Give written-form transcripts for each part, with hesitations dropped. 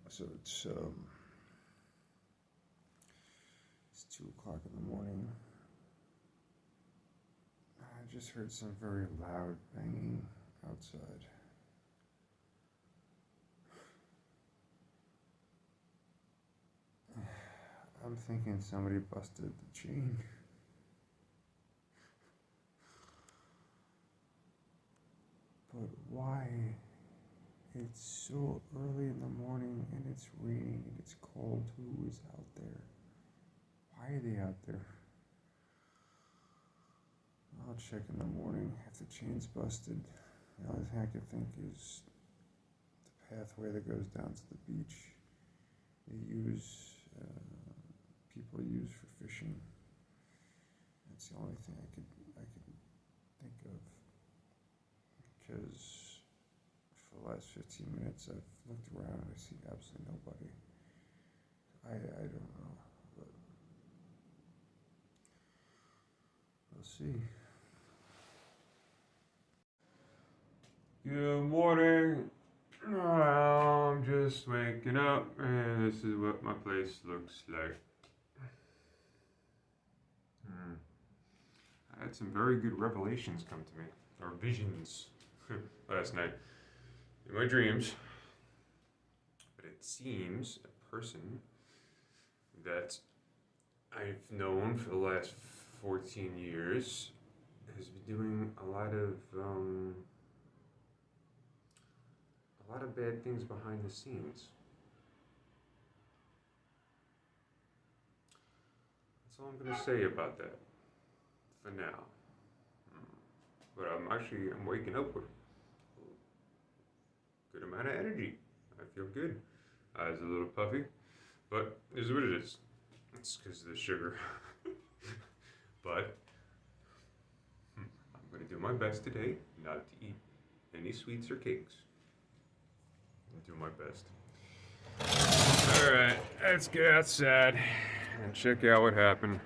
So it's 2 o'clock in the morning. I just heard some very loud banging outside. I'm thinking somebody busted the chain. But why? It's so early in the morning and it's raining and it's cold. Who is out there? Why are they out there? I'll check in the morning if the chain's busted. The only thing I can think is the pathway that goes down to the beach. People use for fishing. That's the only thing I could think of. Because for the last 15 minutes I've looked around and I see absolutely nobody. I don't know, but we'll see. Good morning. I'm just waking up and this is what my place looks like. I had some very good revelations come to me, or visions, last night in my dreams. But it seems a person that I've known for the last 14 years has been doing a lot of bad things behind the scenes. That's all I'm going to say about that for now. But I'm waking up with a good amount of energy. I feel good. Eyes a little puffy, but it is what it is. It's because of the sugar. But I'm going to do my best today not to eat any sweets or cakes. Do my best. Alright, let's get outside and check out what happened.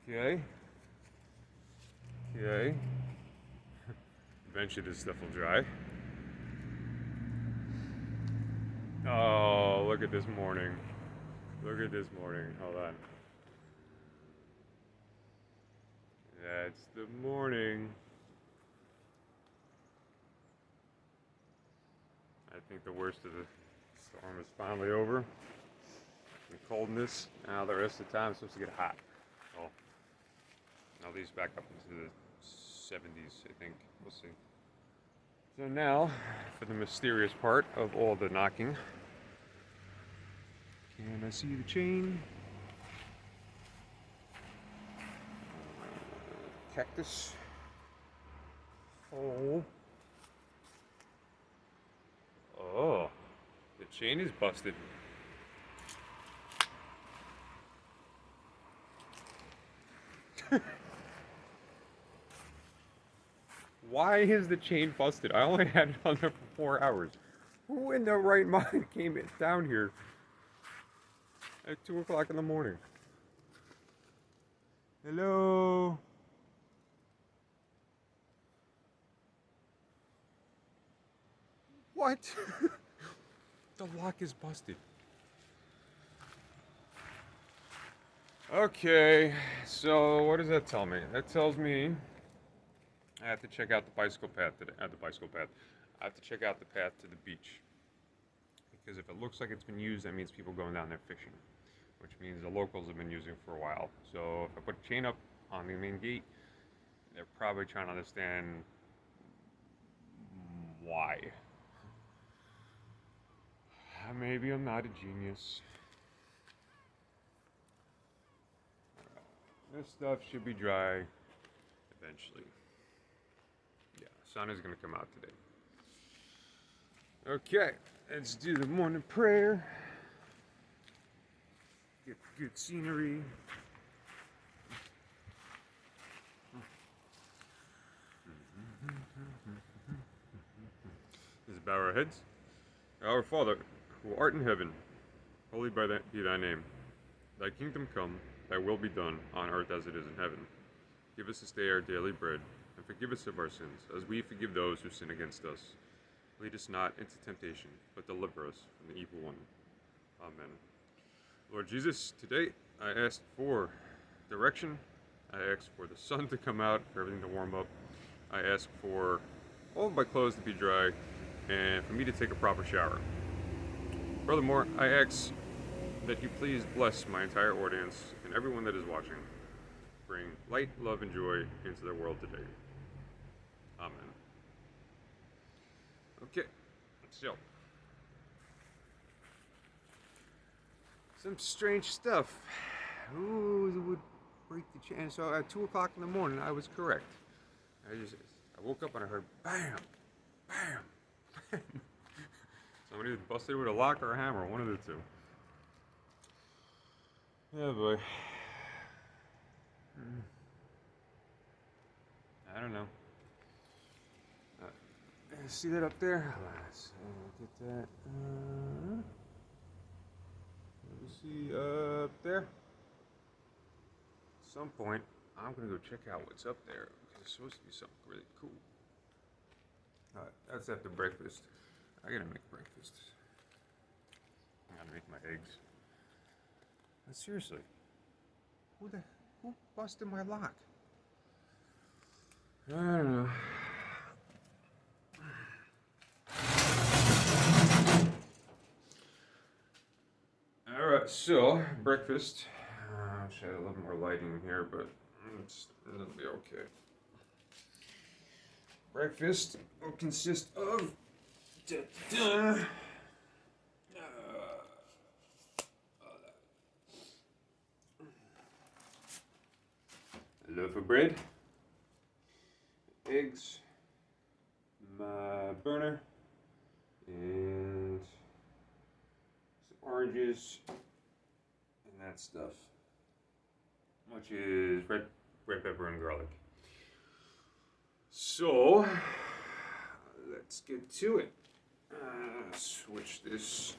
Okay. Eventually this stuff will dry. Oh, look at this morning. Hold on. That's the morning. I think the worst of the storm is finally over. The coldness. Now the rest of the time it's supposed to get hot. Well, at least back up into the 70s, I think. We'll see. So now, for the mysterious part of all the knocking. Can I see the chain? Cactus. Oh, the chain is busted. Why is the chain busted? I only had it on there for 4 hours. Who in their right mind came down here at 2 o'clock in the morning? Hello? What? The lock is busted. Okay, so what does that tell me? That tells me I have to check out the bicycle path today. I have to check out the path to the beach. Because if it looks like it's been used, that means people going down there fishing. Which means the locals have been using it for a while. So if I put a chain up on the main gate, they're probably trying to understand why. Maybe I'm not a genius. This stuff should be dry eventually. Yeah, sun is going to come out today. Okay, let's do the morning prayer. Get good scenery. This is bow our heads. Our Father, who art in heaven, holy be thy name. Thy kingdom come, thy will be done, on earth as it is in heaven. Give us this day our daily bread, and forgive us of our sins, as we forgive those who sin against us. Lead us not into temptation, but deliver us from the evil one. Amen. Lord Jesus, today I ask for direction. I ask for the sun to come out, for everything to warm up. I ask for all of my clothes to be dry, and for me to take a proper shower. Furthermore, I ask that you please bless my entire audience and everyone that is watching. Bring light, love, and joy into their world today. Amen. Okay, so some strange stuff. Who would break the chain? So at 2 o'clock in the morning, I was correct. I woke up and I heard bam, bam. Somebody busted with a lock or a hammer, one of the two. Yeah, boy. I don't know. See that up there? Let's get that. Let me see up there. At some point, I'm gonna go check out what's up there because it's supposed to be something really cool. That's after breakfast. I gotta make breakfast. I gotta make my eggs. But seriously, who busted my lock? I don't know. Alright, so breakfast. I wish I had a little more lighting in here, but it'll be okay. Breakfast will consist of a loaf of bread, eggs, my burner, and some oranges, and that stuff, which is red pepper and garlic. So, let's get to it. Switch this.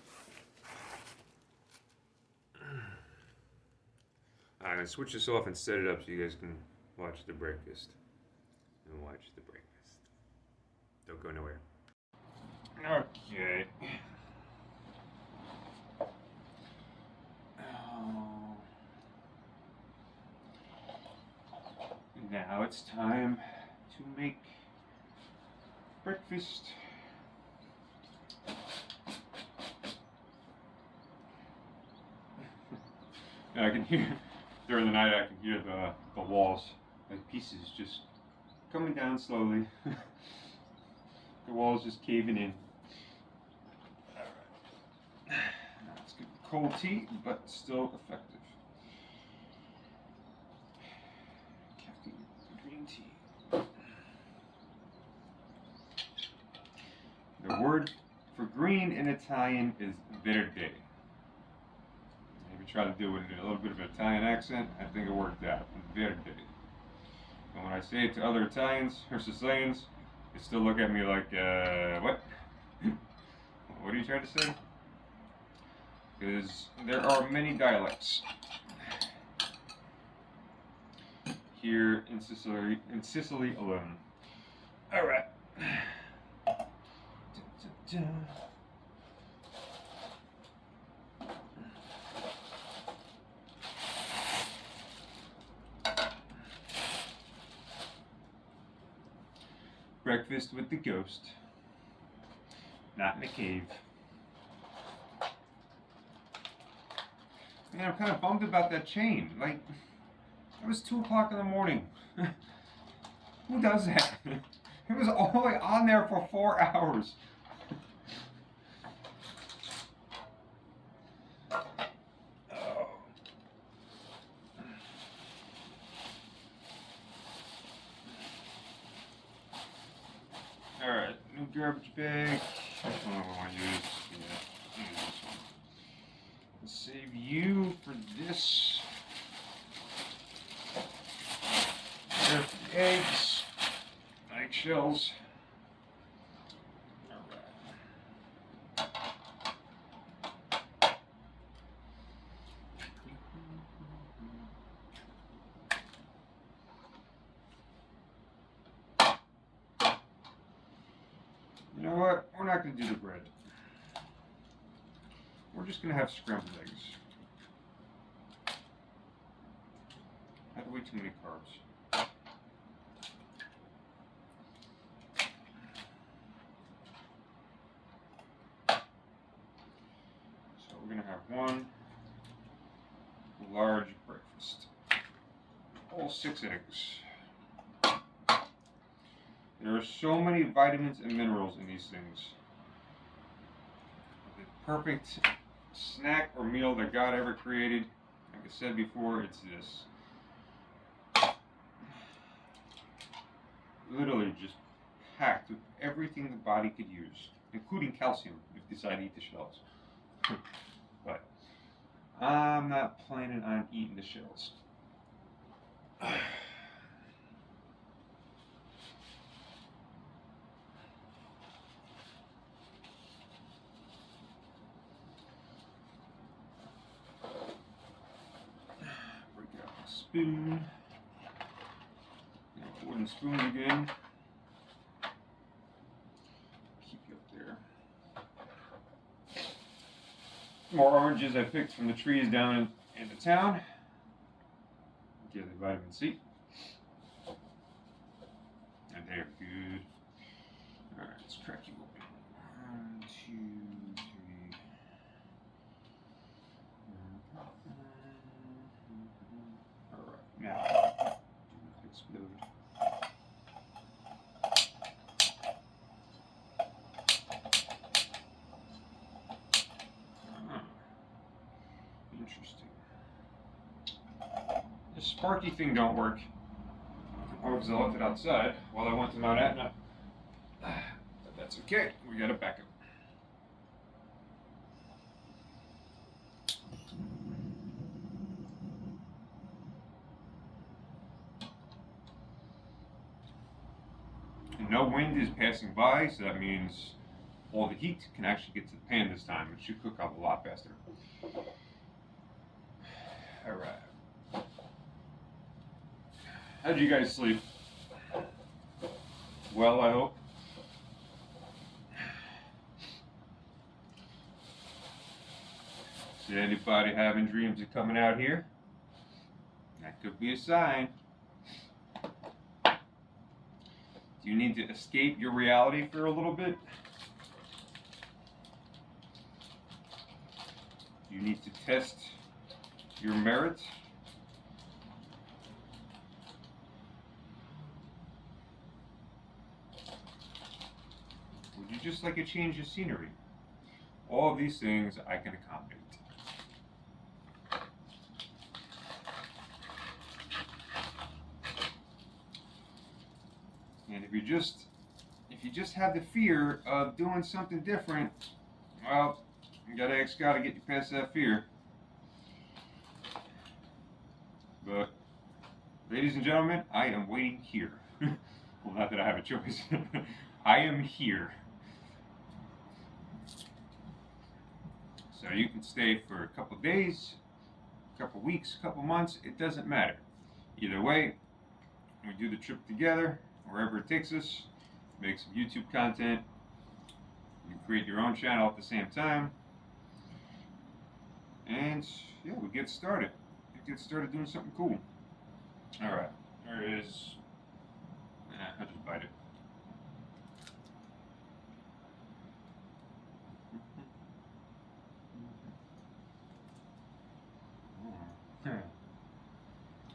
I'm going to switch this off and set it up so you guys can watch the breakfast. And watch the breakfast. Don't go nowhere. Okay. Now it's time to make breakfast. I can hear, during the night I can hear the walls, like pieces just coming down slowly. The walls just caving in. Alright. Let's get cold tea, but still effective. Caffeine, green tea. The word for green in Italian is verde. Try to do it in a little bit of an Italian accent. I think it worked out. Verde. And when I say it to other Italians or Sicilians, they still look at me like, what? What are you trying to say? Because there are many dialects here in Sicily alone. All right. Breakfast with the ghost. Not in a cave. Man, I'm kind of bummed about that chain. Like, it was 2 o'clock in the morning. Who does that? It was all the way on there for 4 hours. Alright, new garbage bag. Which one do I want to use? Yeah, use this one. Let's save you for this. There's the eggs. Eggshells. do the bread. We're just gonna have scrambled eggs. I had way too many carbs. So we're gonna have one large breakfast. All 6 eggs. There are so many vitamins and minerals in these things. The perfect snack or meal that God ever created, like I said before, it's this. Literally just packed with everything the body could use, including calcium if you decide to eat the shells. But I'm not planning on eating the shells. Break out the spoon. Wooden spoon again. Keep you up there. More oranges I picked from the trees down in the town. Give the vitamin C. And they're good. Alright, let's crack you open. 1, 2, 3. Alright, now explode. Interesting. The sparky thing don't work. Oh, because I left it outside while I went to Mount Etna. But that's okay. We got a backup. And no wind is passing by, so that means all the heat can actually get to the pan this time. It should cook up a lot faster. Alright. How did you guys sleep? Well, I hope. Is anybody having dreams of coming out here? That could be a sign. Do you need to escape your reality for a little bit? You need to test your merit? Would you just like a change of scenery? All of these things I can accommodate. And if you just have the fear of doing something different, well, you gotta ask God to get you past that fear. But, ladies and gentlemen, I am waiting here. Well, not that I have a choice. I am here. So you can stay for a couple days, a couple weeks, a couple months, it doesn't matter. Either way, we do the trip together, wherever it takes us, make some YouTube content, you create your own channel at the same time, and yeah, we get started. We get started doing something cool. Alright, there is, I'll just bite it.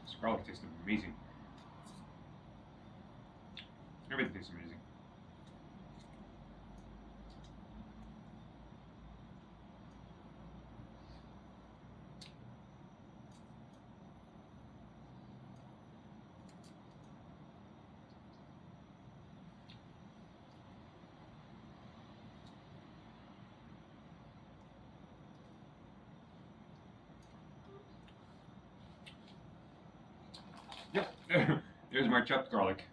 This garlic tastes amazing. Everything tastes amazing. Yep, there's my chopped garlic.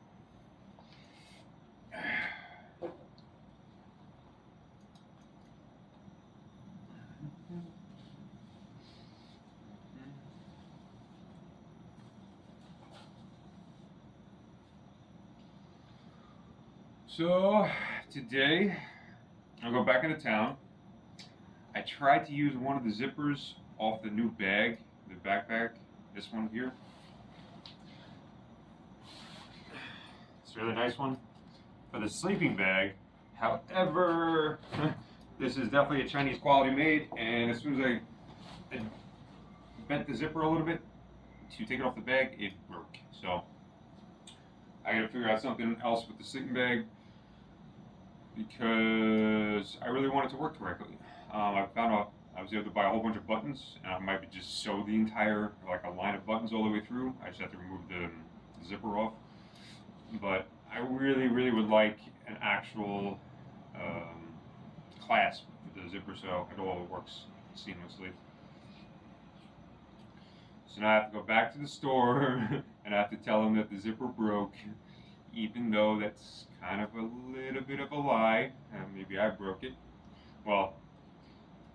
So, today, I'll go back into town. I tried to use one of the zippers off the new bag, the backpack, this one here. It's a really nice one for the sleeping bag. However, this is definitely a Chinese quality made, and as soon as I bent the zipper a little bit to take it off the bag, it broke. So I gotta figure out something else with the sleeping bag because I really want it to work correctly. I found out I was able to buy a whole bunch of buttons, and I might just sew the entire, like a line of buttons all the way through. I just have to remove the zipper off. But I really, really would like an actual clasp for the zipper so it all works seamlessly. So now I have to go back to the store and I have to tell them that the zipper broke, even though that's kind of a little bit of a lie. Maybe I broke it. Well,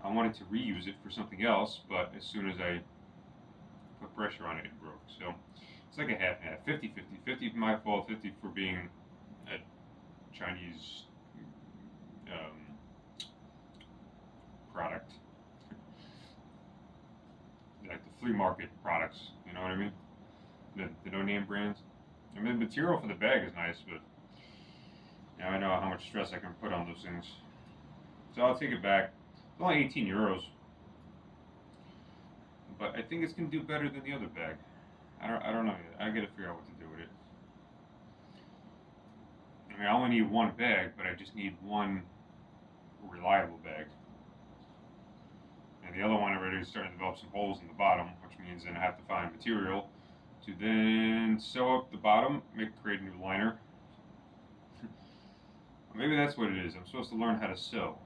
I wanted to reuse it for something else, but as soon as I put pressure on it, it broke. So it's like a half and half, 50 50. 50 for my fault, 50 for being a Chinese product. Like the flea market products, you know what I mean? The no name brands. I mean, the material for the bag is nice, but now I know how much stress I can put on those things. So I'll take it back. It's only 18 euros. But I think it's going to do better than the other bag. I don't know yet. I got to figure out what to do with it. I mean, I only need one bag, but I just need one reliable bag. And the other one already is starting to develop some holes in the bottom, which means then I have to find material to then sew up the bottom, create a new liner. Maybe that's what it is. I'm supposed to learn how to sew.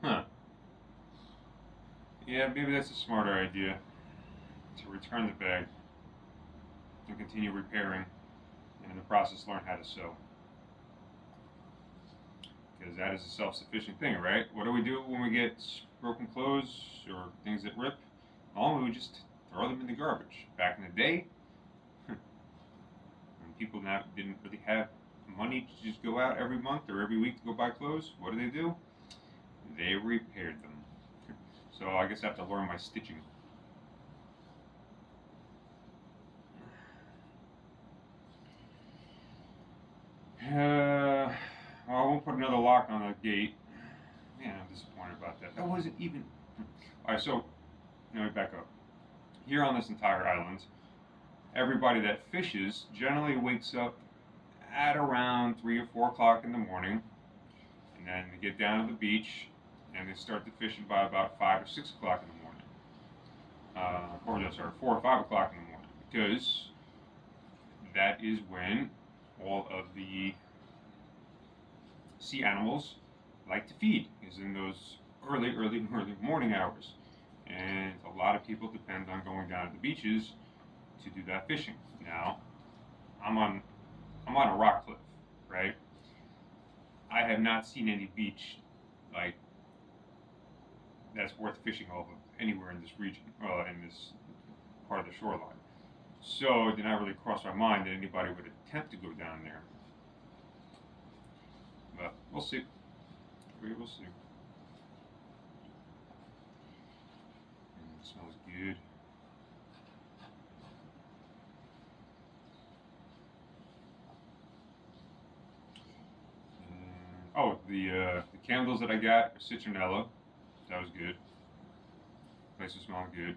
Huh. Yeah, maybe that's a smarter idea. To return the bag and continue repairing, and in the process learn how to sew. Because that is a self-sufficient thing, right? What do we do when we get broken clothes or things that rip? Normally we just throw them in the garbage. Back in the day, when people didn't really have money to just go out every month or every week to go buy clothes, what do? They repaired them. So I guess I have to learn my stitching. Well, I won't put another lock on the gate. Man, I'm disappointed about that. That wasn't even... Alright, so, let me back up. Here on this entire island, everybody that fishes generally wakes up at around 3 or 4 o'clock in the morning, and then they get down to the beach, and they start to fishing by about 5 or 6 o'clock in the morning. 4 or 5 o'clock in the morning, because that is when all of the sea animals like to feed, is in those early morning hours. And a lot of people depend on going down to the beaches to do that fishing. Now, I'm on a rock cliff, right? I have not seen any beach like that's worth fishing off of anywhere in this region, in this part of the shoreline. So it did not really cross my mind that anybody would attempt to go down there. But we'll see. We will see. It smells good. Oh, the candles that I got are citronella. That was good. Place was smelling good.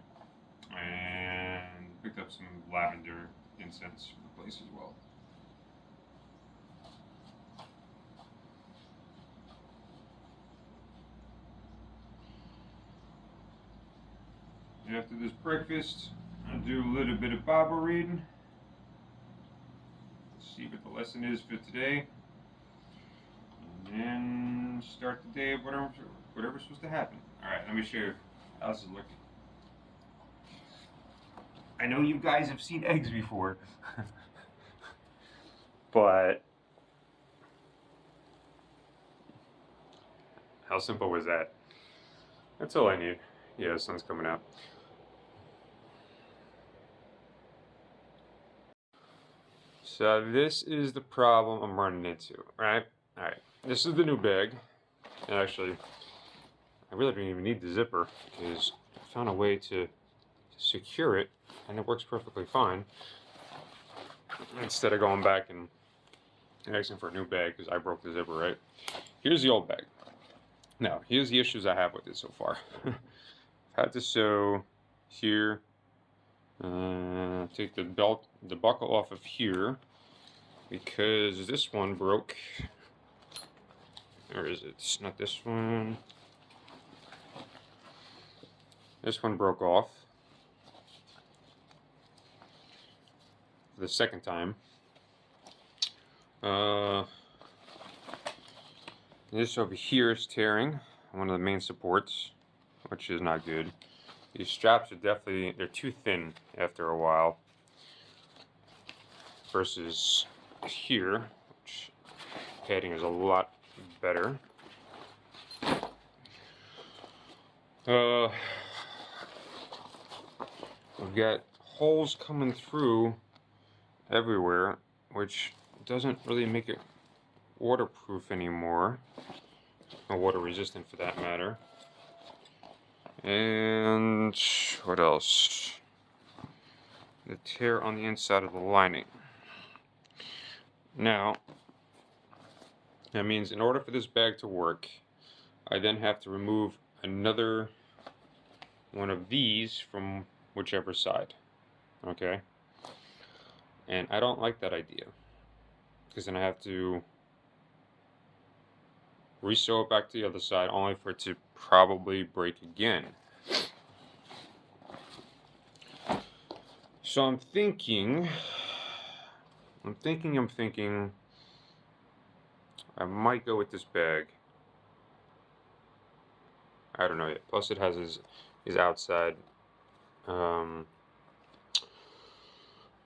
And picked up some lavender incense for the place as well. After this breakfast, I'll do a little bit of Bible reading. See what the lesson is for today. And then start the day of whatever's supposed to happen. Alright, let me show you how this is looking. I know you guys have seen eggs before. But how simple was that? That's all I need. Yeah, the sun's coming out. So this is the problem I'm running into, right? All right, this is the new bag. And actually, I really don't even need the zipper because I found a way to secure it, and it works perfectly fine. Instead of going back and asking for a new bag because I broke the zipper, right? Here's the old bag. Now, here's the issues I have with it so far. I've had to sew here, take the buckle off of here because this one broke. Or is it? It's not this one. This one broke off for the second time. This over here is tearing, one of the main supports, which is not good. These straps are definitely, they're too thin after a while. Versus here, which padding is a lot better. We've got holes coming through everywhere, which doesn't really make it waterproof anymore, or water resistant for that matter. And what else? The tear on the inside of the lining. Now, that means in order for this bag to work, I then have to remove another one of these from whichever side, okay? And I don't like that idea, because then I have to re-sew it back to the other side, only for it to probably break again. So I'm thinking, I might go with this bag. I don't know yet. Plus it has his outside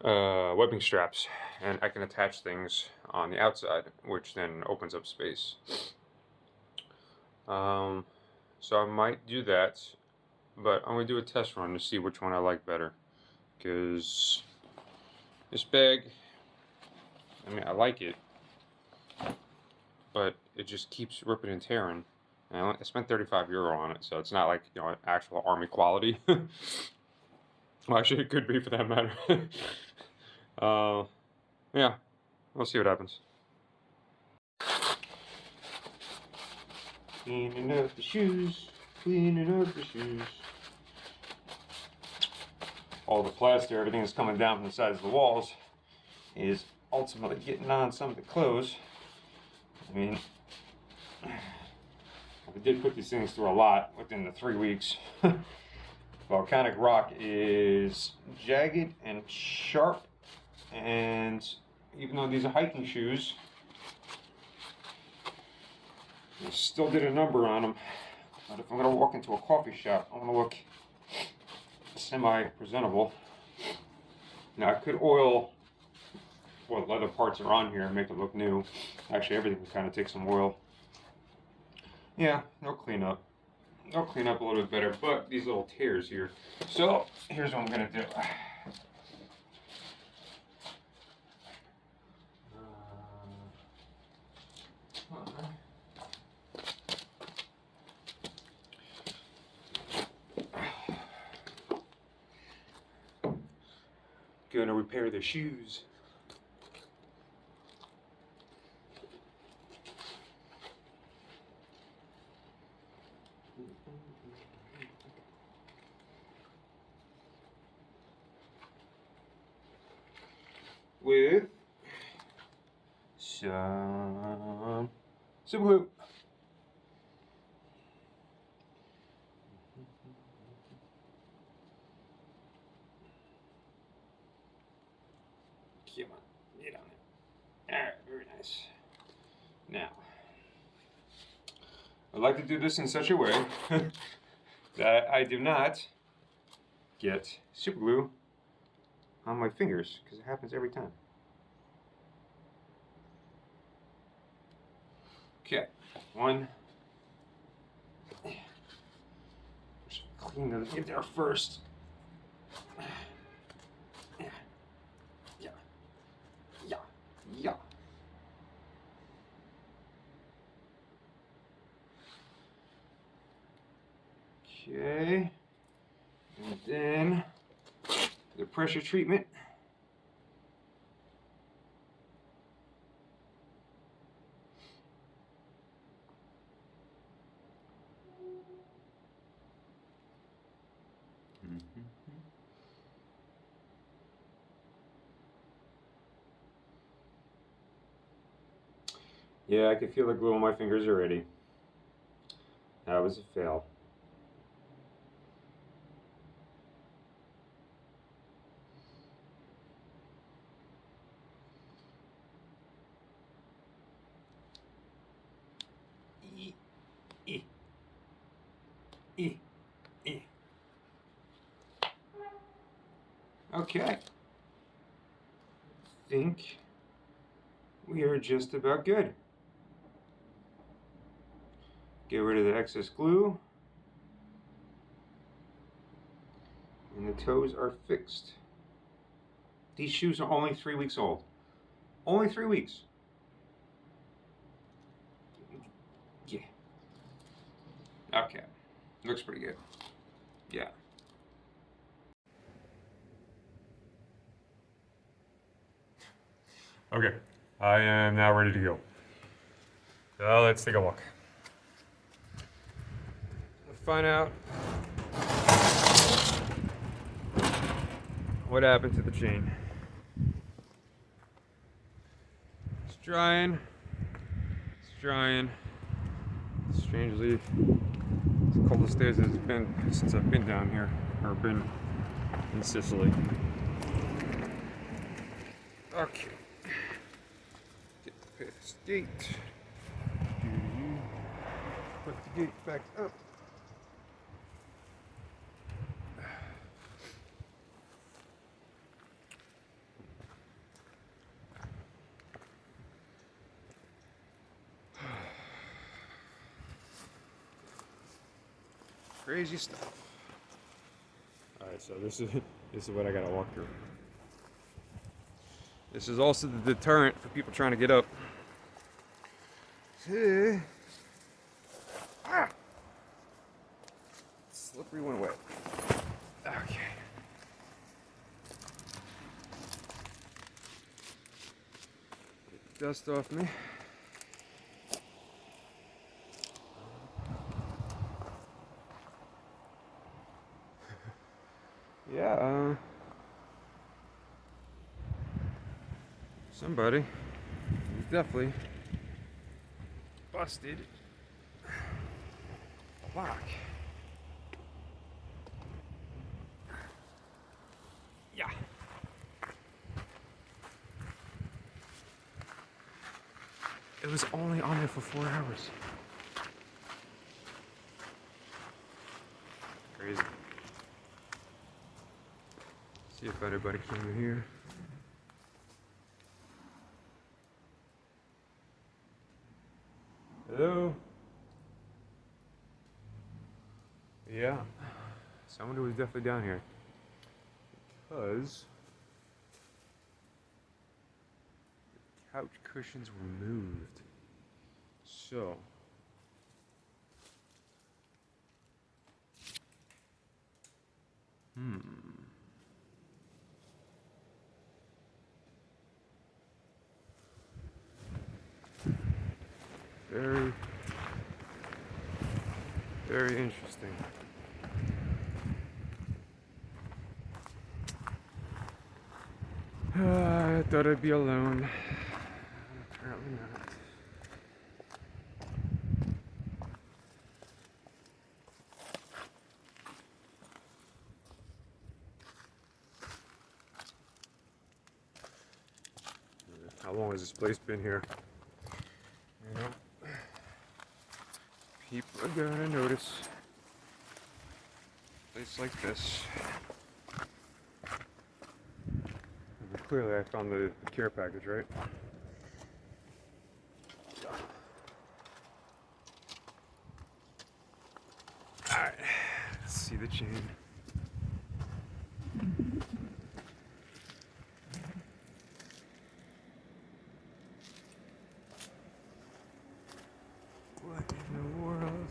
webbing straps, and I can attach things on the outside, which then opens up space. So I might do that, but I'm gonna do a test run to see which one I like better. Because this bag, I mean, I like it, but it just keeps ripping and tearing. And I spent €35 on it, so it's not like, you know, actual army quality. Well, actually, it could be for that matter. Yeah, we'll see what happens. Cleaning up the shoes, cleaning up the shoes. All the plaster, everything that's coming down from the sides of the walls, is ultimately getting on some of the clothes. I mean, we did put these things through a lot within the 3 weeks. Volcanic rock is jagged and sharp, and even though these are hiking shoes, I still did a number on them. But if I'm going to walk into a coffee shop, I want to look semi-presentable. Now I could oil what leather parts are on here and make it look new. Actually, everything can kind of take some oil. Yeah, they'll clean up. They'll clean up a little bit better, but these little tears here. So here's what I'm going to do. Gonna repair the shoes. With some super glue. Come on, get on it. Alright, very nice. Now, I'd like to do this in such a way that I do not get super glue on my fingers, because it happens every time. Okay, one. Just clean them, get there first. Yeah. Okay. And then the pressure treatment. Yeah, I can feel the glue on my fingers already. That was a fail. Okay. Think we are just about good. Get rid of the excess glue. And the toes are fixed. These shoes are only 3 weeks old. Only 3 weeks. Yeah. Okay. Looks pretty good. Yeah. Okay. I am now ready to go. So let's take a look. Find out what happened to the chain. It's drying. It's drying. Strangely, it's the coldest days it's been since I've been down here, or been in Sicily. Okay. Get this gate. Put the gate back up. Crazy stuff. All right, so this is what I gotta walk through. This is also the deterrent for people trying to get up. Slippery one away. Okay. Get the dust off me. Yeah, somebody is definitely busted a lock. Yeah. It was only on there for 4 hours. Crazy. See if anybody came in here. Hello? Yeah. Someone who was definitely down here. Because the couch cushions were moved. So very, very interesting. I thought I'd be alone. Apparently not. How long has this place been here? You know, people are gonna notice a place like this. And clearly, I found the care package, right? All right, let's see the chain. What in the world?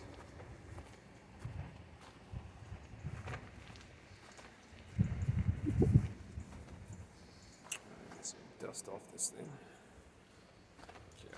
dust off this thing. Okay.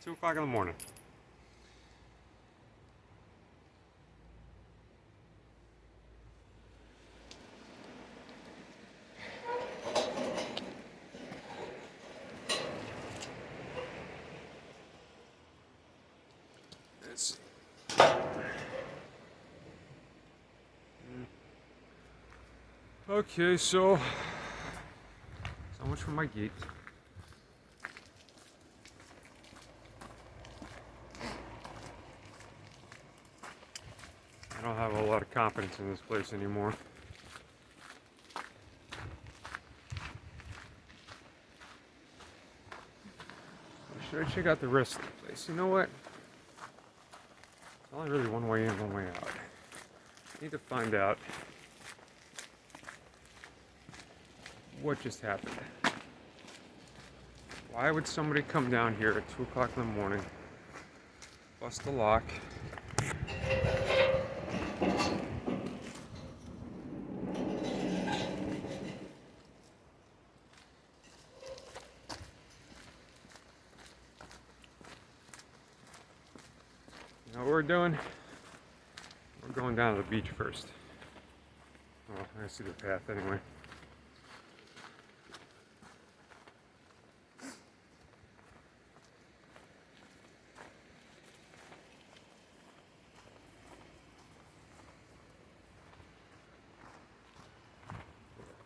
2 o'clock in the morning. Let's see. Okay, so much for my gate. I don't have a lot of confidence in this place anymore. Should I check out the rest of the place? You know what? It's only really one way in, one way out. I need to find out what just happened. Why would somebody come down here at 2 o'clock in the morning, bust the lock, you know what we're doing? We're going down to the beach first. Oh, I see the path anyway.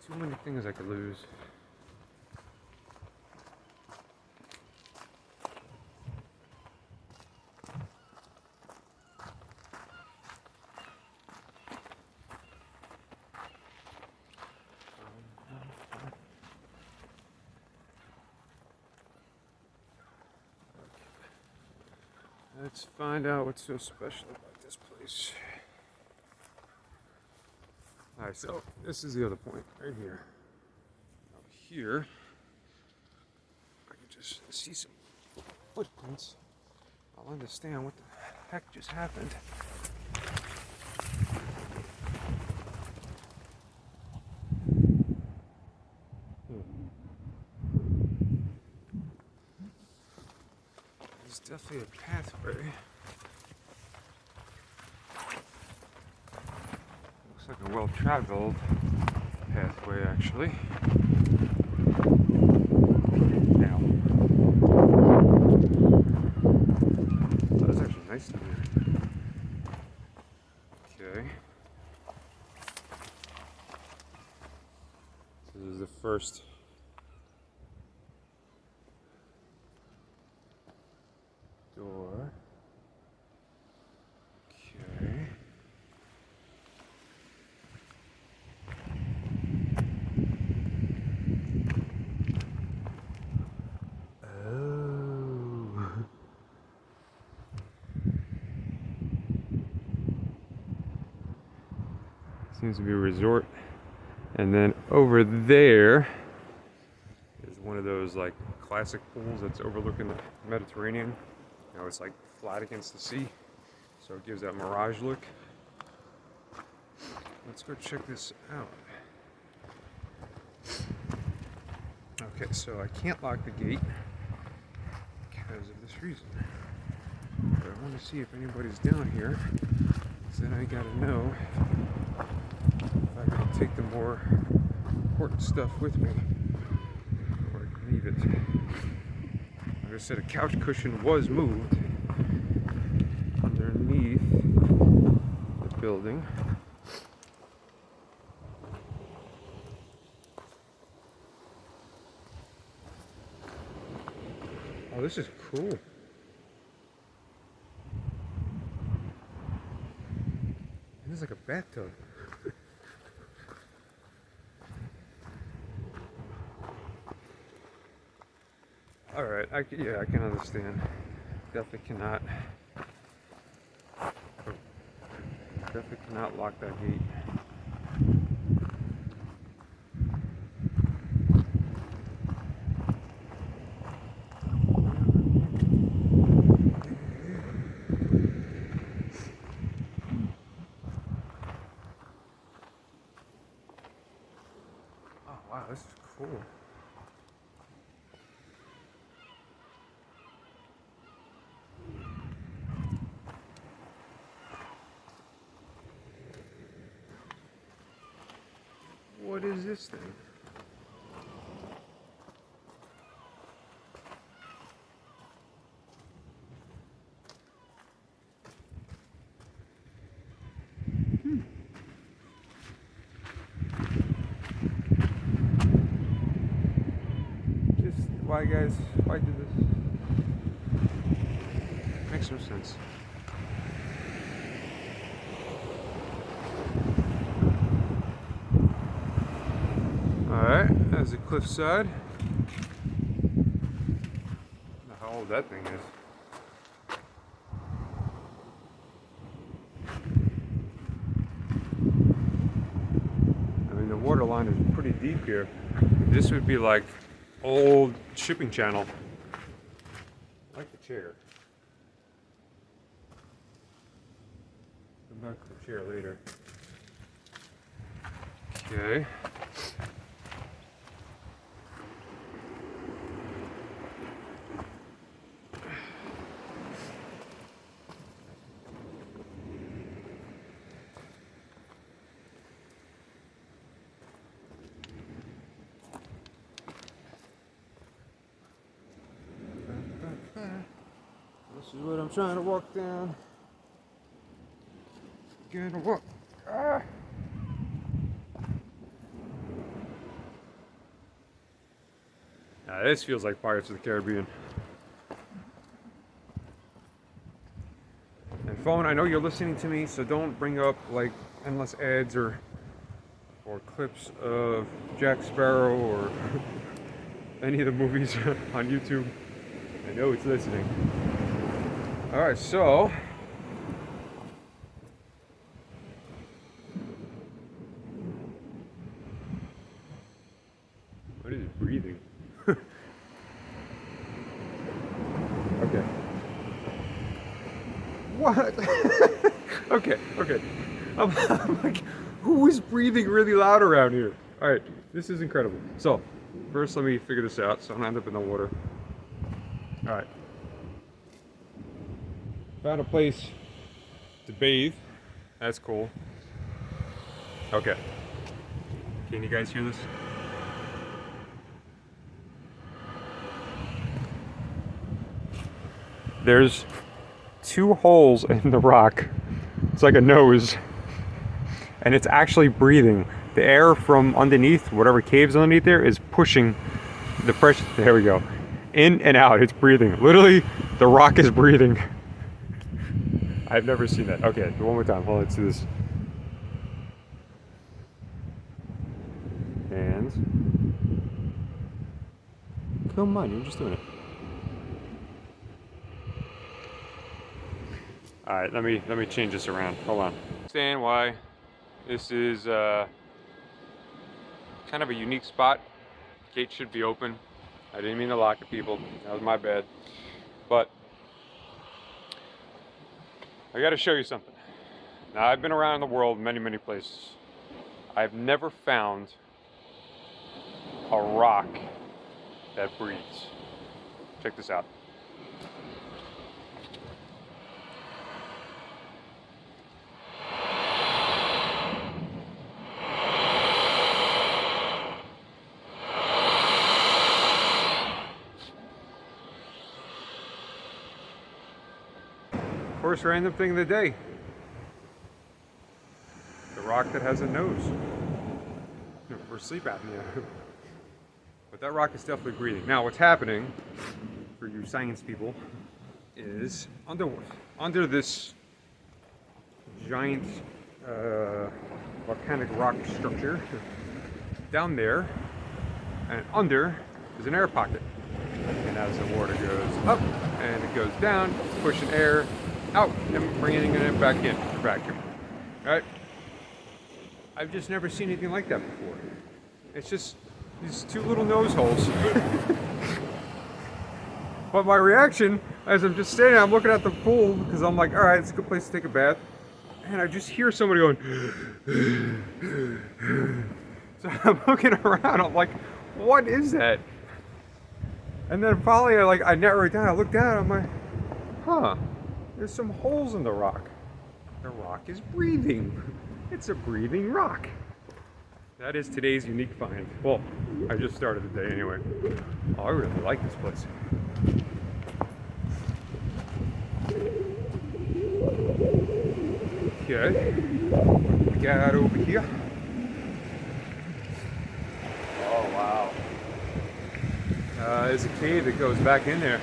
Too many things I could lose. Let's find out what's so special about this place. Alright, so this is the other point, right here. Now here, I can just see some footprints. I'll understand what the heck just happened. There's definitely a pathway. Looks like a well-traveled pathway, actually. Now, that was actually nice in here. Okay. So this is the first door. Okay. Oh. Seems to be a resort. And then over there is one of those like classic pools that's overlooking the Mediterranean. You know, it's like flat against the sea, so it gives that mirage look. Let's go check this out. Okay, so I can't lock the gate because of this reason. But I want to see if anybody's down here, so then I gotta know if I gotta take the more important stuff with me or leave it. Like I said, a couch cushion was moved underneath the building. Oh, this is cool. And It's like a bathtub. Alright, yeah, I can understand. Definitely cannot. Definitely cannot lock that gate. Oh wow, this is cool. What is this thing? Just why, guys? Why do this? Makes no sense. Alright, there's a cliffside. I don't know how old that thing is. I mean, the water line is pretty deep here. This would be like old shipping channel. I like the chair. Come back to the chair later. Okay. This is what I'm trying to walk down. Gonna walk. Ah. Now this feels like Pirates of the Caribbean. And phone, I know you're listening to me, so don't bring up like endless ads or clips of Jack Sparrow or any of the movies on YouTube. I know it's listening. Alright, so what is it breathing? Okay. What? Okay. I'm like, who is breathing really loud around here? Alright, this is incredible. So, first let me figure this out so I don't end up in the water. Alright. Found a place to bathe. That's cool. Okay. Can you guys hear this? There's 2 holes in the rock. It's like a nose. And it's actually breathing. The air from underneath, whatever cave's underneath there, is pushing the pressure. There we go. In and out, it's breathing. Literally, the rock is breathing. I've never seen that. Okay, one more time. Hold on, let's do this. Hands. Come on, you're just doing it. Alright, let me change this around. Hold on. Understand why this is kind of a unique spot. Gate should be open. I didn't mean to lock it, people. That was my bad. But I gotta show you something. Now, I've been around the world many places. I've never found a rock that breathes. Check this out. First random thing of the day. The rock that has a nose. Or sleep apnea. But that rock is definitely breathing. Now what's happening, for you science people, is under this giant volcanic rock structure. Down there and under is an air pocket. And as the water goes up and it goes down, pushing air out and bringing it back in for vacuum. Right? I've just never seen anything like that before. It's just these two little nose holes. But my reaction, as I'm just standing, I'm looking at the pool because I'm like, all right, it's a good place to take a bath. And I just hear somebody going. So I'm looking around. I'm like, what is that? And then finally, I narrow it down. I look down. I'm like, huh? There's some holes in the rock. The rock is breathing. It's a breathing rock. That is today's unique find. Well, I just started the day anyway. Oh, I really like this place. Okay, we got over here. Oh wow. There's a cave that goes back in there.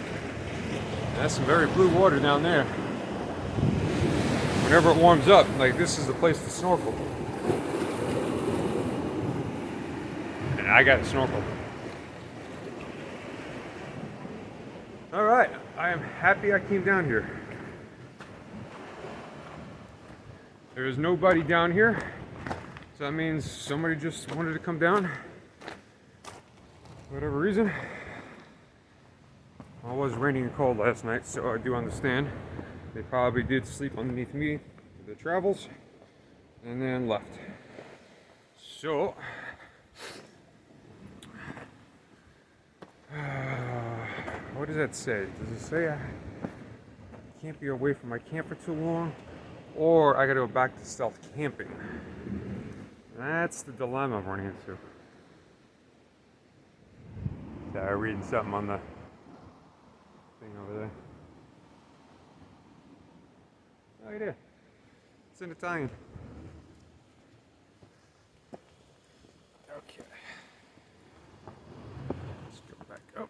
That's some very blue water down there. Whenever it warms up, like this is the place to snorkel. And I got to snorkel. Alright, I am happy I came down here. There is nobody down here, so that means somebody just wanted to come down. For whatever reason. It was raining and cold last night, so I do understand. They probably did sleep underneath me for their travels, and then left. So, what does that say? Does it say I can't be away from my camp for too long? Or I gotta go back to stealth camping. That's the dilemma I'm running into. Sorry, reading something on the thing over there. Oh, you did. It's in Italian. Okay. Let's go back up.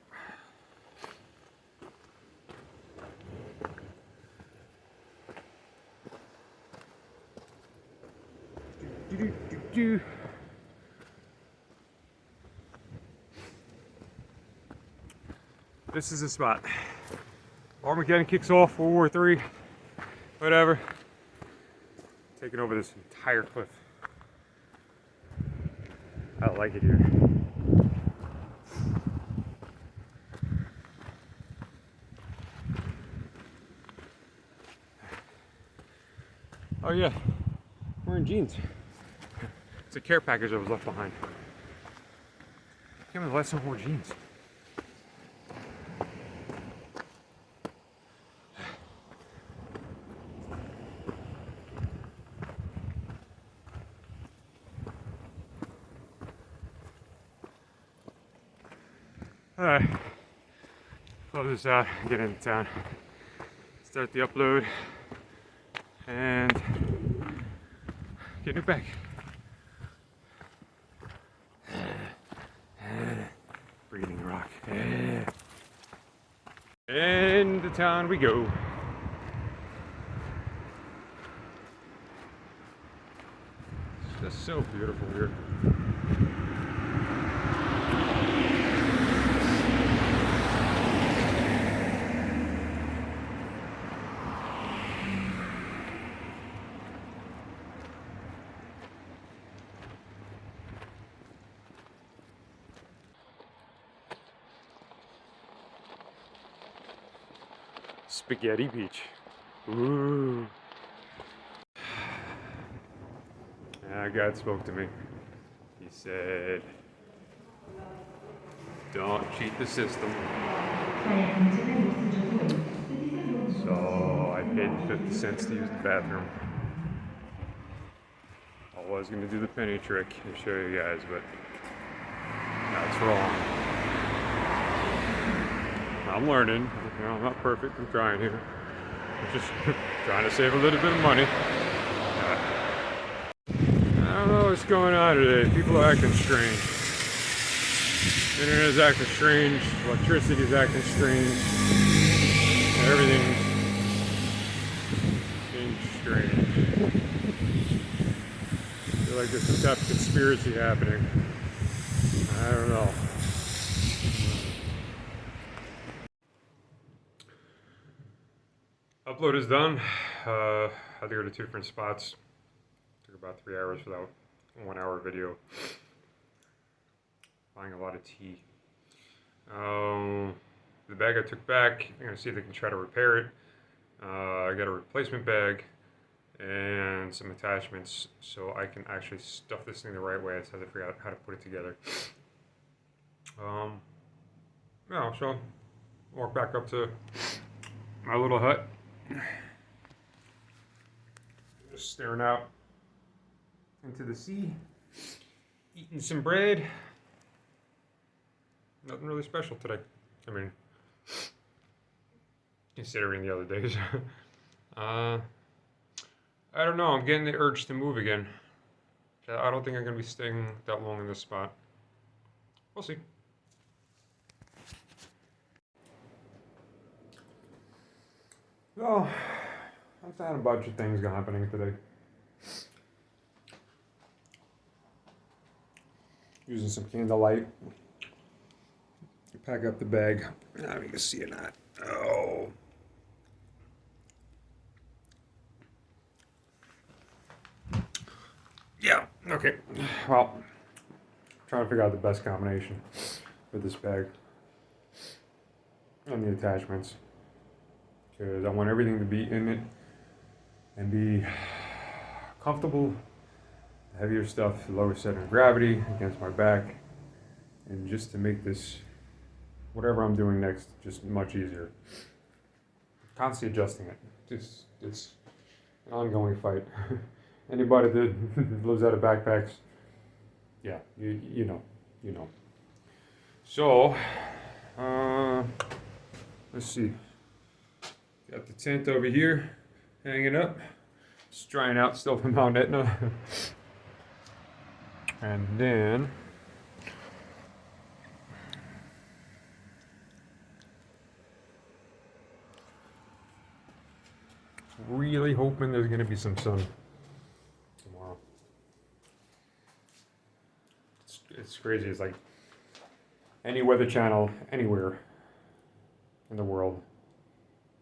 This is the spot. Armageddon kicks off, World War III, whatever. Taking over this entire cliff. I like it here. Oh yeah, wearing jeans. It's a care package that was left behind. I can't remember the last time I wore jeans. Alright, close this out, get into town, start the upload, and get it back. Breathing rock. Into town we go. It's just so beautiful here. Spaghetti Beach. Ooh. God spoke to me. He said, don't cheat the system. So I paid 50 cents to use the bathroom. I was going to do the penny trick and show you guys, but that's wrong. I'm learning. You know, I'm not perfect. I'm trying here. I'm just trying to save a little bit of money. I don't know what's going on today. People are acting strange. Internet is acting strange. Electricity is acting strange. Everything seems strange. feel like there's some type of conspiracy happening. I don't know. Upload is done. I had to go to 2 different spots. Took about 3 hours for that 1 hour video. Buying a lot of tea. The bag I took back, I'm going to see if they can try to repair it. I got a replacement bag and some attachments so I can actually stuff this thing the right way. I just have to figure out how to put it together. Yeah, so walk back up to my little hut. Just staring out into the sea, eating some bread. Nothing really special today. I mean, considering the other days. I don't know. I'm getting the urge to move again. I don't think I'm going to be staying that long in this spot. We'll see. Well, I've had a bunch of things happening today. Using some candlelight. Pack up the bag. I don't know if you can see it or not. Oh. Yeah, okay. Well, trying to figure out the best combination for this bag and the attachments. Because I want everything to be in it and be comfortable. The heavier stuff, lower center of gravity against my back. And just to make this, whatever I'm doing next, just much easier. Constantly adjusting it. It's an ongoing fight. Anybody that lives out of backpacks, yeah, you know. So, let's see. Got the tent over here, hanging up. Just drying out still from Mount Etna. And then, really hoping there's going to be some sun tomorrow. It's crazy. It's like any weather channel anywhere in the world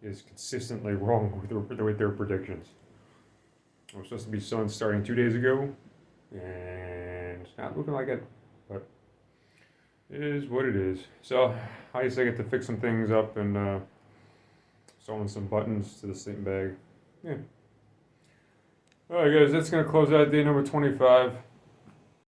is consistently wrong with their predictions. It was supposed to be sun starting 2 days ago, and it's not looking like it, but it is what it is. So I guess I get to fix some things up and sew in some buttons to the sleeping bag. Yeah. Alright guys, that's going to close out day number 25.